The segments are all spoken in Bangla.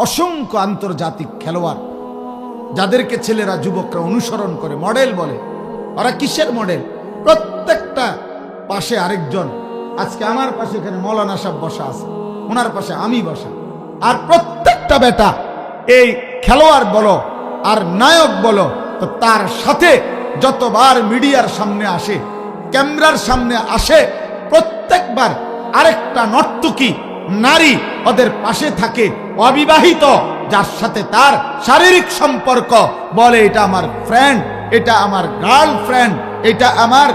অসংখ্য আন্তর্জাতিক খেলোয়াড়, যাদেরকে ছেলেরা যুবকরা অনুসরণ করে, মডেল বলে। ওরা কিসের মডেল? প্রত্যেকটা পাশে আরেকজন। আজকে আমার পাশে এখানে মৌলানা সাহেব বসা আছে, ওনার পাশে আমি বসা। আর প্রত্যেকটা বেটা এই খেলোয়াড় বলো আর নায়ক বলো, তো তার সাথে যতবার মিডিয়ার সামনে আসে, ক্যামেরার সামনে আসে, প্রত্যেকবার আরেকটা নর্তকী নারী ওদের পাশে থাকে, অবিবাহিত, যার সাথে তার শারীরিক সম্পর্ক। বলে এটা আমার ফ্রেন্ড, এটা আমার গার্লফ্রেন্ড, এটা আমার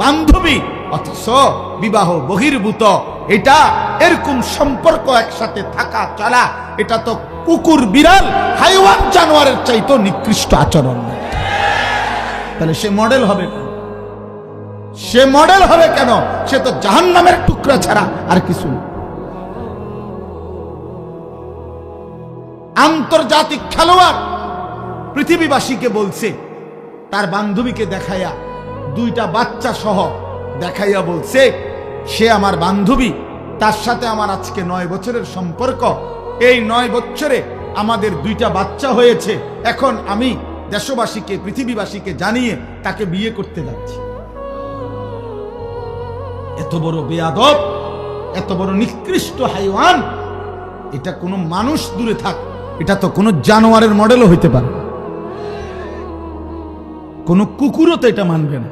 বান্ধবী, অথচ বিবাহ বহির্ভূত। এটা এরকম সম্পর্ক একসাথে থাকা চলা, এটা তো কুকুর বিড়াল হাইওয়ান জানোয়ারের চাইতো নিকৃষ্ট আচরণ। তাহলে সে মডেল হবে কেন? সে মডেল হবে কেন? সে তো জাহান্নামের টুকরা ছাড়া আর কিছু না। আন্তর্জাতিক খেলোয়াড় পৃথিবীবাসীকে বলছে, তার বান্ধবীকে দেখাইয়া, দুইটা বাচ্চা সহ দেখাইয়া বলছে, সে আমার বান্ধবী, তার সাথে আমার আজকে 9 বছরের সম্পর্ক। এই 9 বছরে আমাদের 2টা বাচ্চা হয়েছে। এখন আমি দেশবাসীকে, পৃথিবীবাসীকে জানিয়ে তাকে বিয়ে করতে যাচ্ছি। এত বড় বেয়াদব, এত বড় নিকৃষ্ট হাইওয়ান, এটা কোনো মানুষ দূরে থাক, এটা তো কোনো জানোয়ারের মডেলও হইতে পারে, কোনো কুকুরও তো এটা মানবে না।